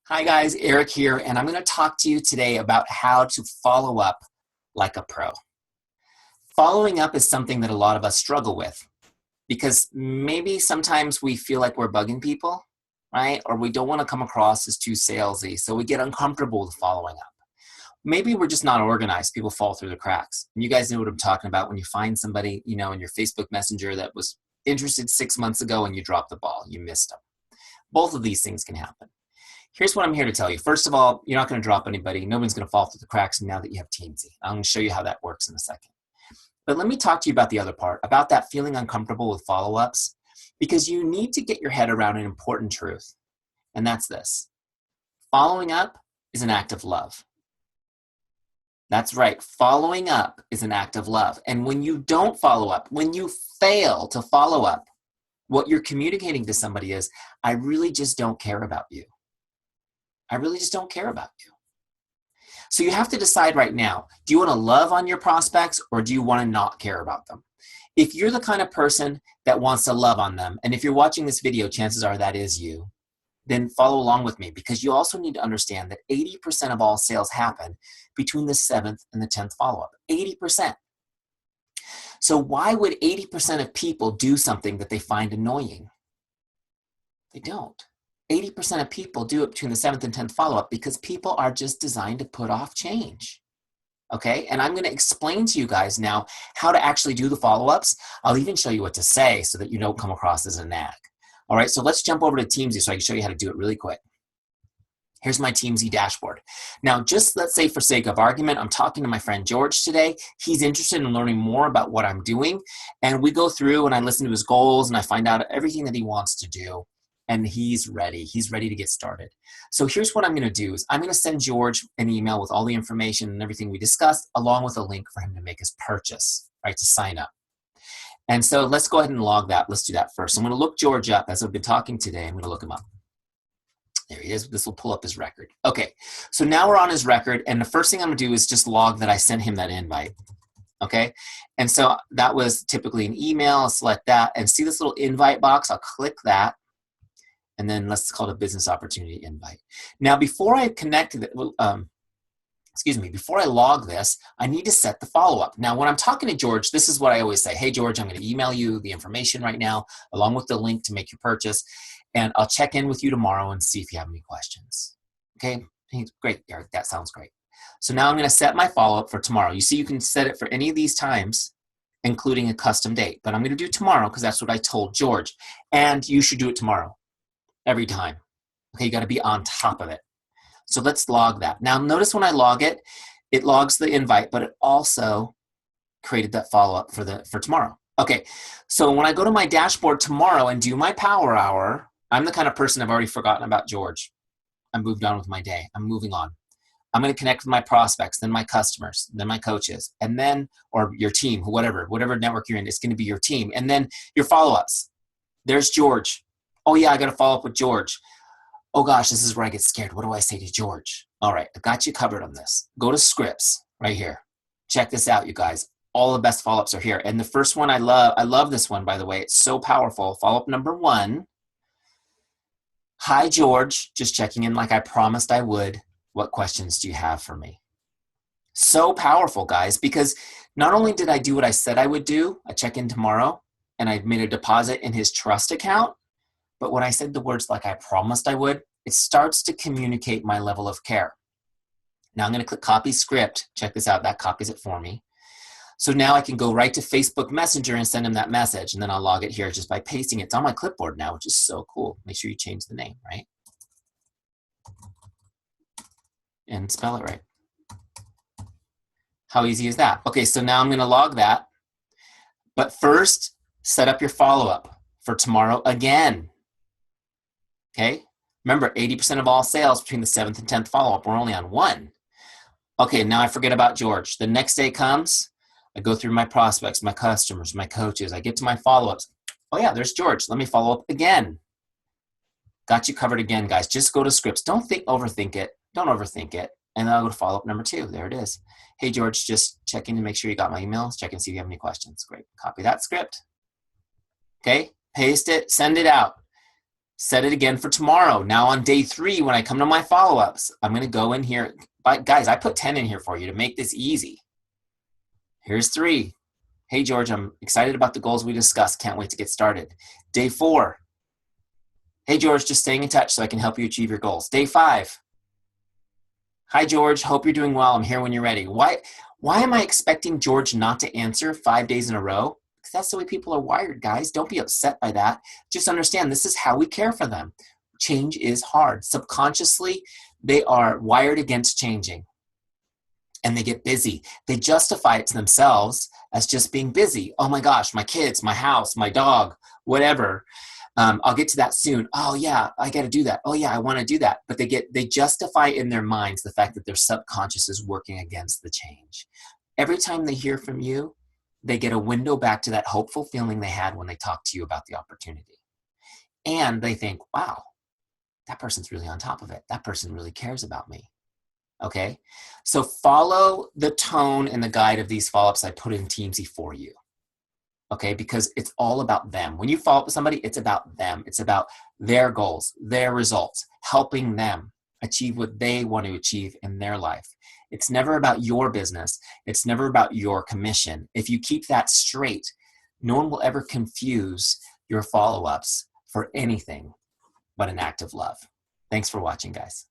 Hi guys, Eric here, and I'm going to talk to you today about how to follow up like a pro. Following up is something that a lot of us struggle with because maybe sometimes we feel like we're bugging people, right? Or we don't want to come across as too salesy, so we get uncomfortable with following up. Maybe we're just not organized. People fall through the cracks. And you guys know what I'm talking about when you find somebody, in your Facebook Messenger that was interested 6 months ago and you dropped the ball, you missed them. Both of these things can happen. Here's what I'm here to tell you. First of all, you're not going to drop anybody. Nobody's going to fall through the cracks now that you have Teamzy. I'm going to show you how that works in a second. But let me talk to you about the other part, about that feeling uncomfortable with follow-ups, because you need to get your head around an important truth, and that's this. Following up is an act of love. That's right. Following up is an act of love. And when you don't follow up, when you fail to follow up, what you're communicating to somebody is, I really just don't care about you. I really just don't care about you. So you have to decide right now, do you want to love on your prospects or do you want to not care about them? If you're the kind of person that wants to love on them, and if you're watching this video, chances are that is you, then follow along with me, because you also need to understand that 80% of all sales happen between the 7th and the 10th follow-up. 80%. So why would 80% of people do something that they find annoying? They don't. 80% of people do it between the 7th and 10th follow-up because people are just designed to put off change. Okay, and I'm going to explain to you guys now how to actually do the follow-ups. I'll even show you what to say so that you don't come across as a nag. All right, so let's jump over to Teamzy so I can show you how to do it really quick. Here's my Teamzy dashboard. Now, just let's say for sake of argument, I'm talking to my friend George today. He's interested in learning more about what I'm doing, and we go through and I listen to his goals and I find out everything that he wants to do. And he's ready. He's ready to get started. So here's what I'm going to do is I'm going to send George an email with all the information and everything we discussed, along with a link for him to make his purchase, right, to sign up. And so let's go ahead and log that. Let's do that first. I'm going to look George up as I've been talking today. I'm going to look him up. There he is. This will pull up his record. Okay, so now we're on his record, and the first thing I'm going to do is just log that I sent him that invite. Okay, and so that was typically an email. I'll select that, and see this little invite box? I'll click that. And then let's call it a business opportunity invite. Now, before I connect to before I log this, I need to set the follow-up. Now, when I'm talking to George, this is what I always say. Hey, George, I'm going to email you the information right now, along with the link to make your purchase. And I'll check in with you tomorrow and see if you have any questions. Okay, great, Eric, that sounds great. So now I'm going to set my follow-up for tomorrow. You see, you can set it for any of these times, including a custom date. But I'm going to do tomorrow because that's what I told George. And you should do it tomorrow. Every time. Okay, you got to be on top of it. So let's log that. Now notice when I log it, it logs the invite, but it also created that follow-up for tomorrow. Okay, so when I go to my dashboard tomorrow and do my power hour, I'm the kind of person I've already forgotten about George. I moved on with my day. I'm moving on. I'm going to connect with my prospects, then my customers, then my coaches, and then, or your team, whatever network you're in, it's going to be your team. And then your follow-ups. There's George. Oh yeah, I got to follow up with George. Oh gosh, this is where I get scared. What do I say to George? All right, I got you covered on this. Go to scripts right here. Check this out, you guys. All the best follow-ups are here. And the first one I love this one, by the way. It's so powerful. Follow-up number 1. Hi, George. Just checking in like I promised I would. What questions do you have for me? So powerful, guys, because not only did I do what I said I would do, I check in tomorrow, and I made a deposit in his trust account, but when I said the words like I promised I would, it starts to communicate my level of care. Now I'm going to click copy script. Check this out. That copies it for me. So now I can go right to Facebook Messenger and send him that message. And then I'll log it here just by pasting it. It's on my clipboard now, which is so cool. Make sure you change the name, right? And spell it right. How easy is that? Okay, so now I'm going to log that. But first, set up your follow-up for tomorrow again. Okay, remember 80% of all sales between the 7th and 10th follow-up. We're only on 1. Okay, now I forget about George. The next day comes, I go through my prospects, my customers, my coaches. I get to my follow-ups. Oh yeah, there's George. Let me follow up again. Got you covered again, guys. Just go to scripts. Don't overthink it. Don't overthink it. And then I'll go to follow-up number 2. There it is. Hey, George, just checking to make sure you got my emails. Check and see if you have any questions. Great. Copy that script. Okay, paste it, send it out. Set it again for tomorrow. Now on day 3, when I come to my follow-ups, I'm going to go in here. But guys, I put 10 in here for you to make this easy. Here's 3. Hey, George, I'm excited about the goals we discussed. Can't wait to get started. Day 4. Hey, George, just staying in touch so I can help you achieve your goals. Day 5. Hi, George. Hope you're doing well. I'm here when you're ready. Why am I expecting George not to answer 5 days in a row? Because that's the way people are wired, guys. Don't be upset by that. Just understand this is how we care for them. Change is hard. Subconsciously, they are wired against changing. And they get busy. They justify it to themselves as just being busy. Oh my gosh, my kids, my house, my dog, whatever. I'll get to that soon. Oh yeah, I got to do that. Oh yeah, I want to do that. But they justify in their minds the fact that their subconscious is working against the change. Every time they hear from you, they get a window back to that hopeful feeling they had when they talked to you about the opportunity. And they think, wow, that person's really on top of it. That person really cares about me. Okay, so follow the tone and the guide of these follow-ups I put in Teamzy for you. Okay, because it's all about them. When you follow up with somebody, it's about them. It's about their goals, their results, helping them achieve what they want to achieve in their life. It's never about your business. It's never about your commission. If you keep that straight, no one will ever confuse your follow-ups for anything but an act of love. Thanks for watching, guys.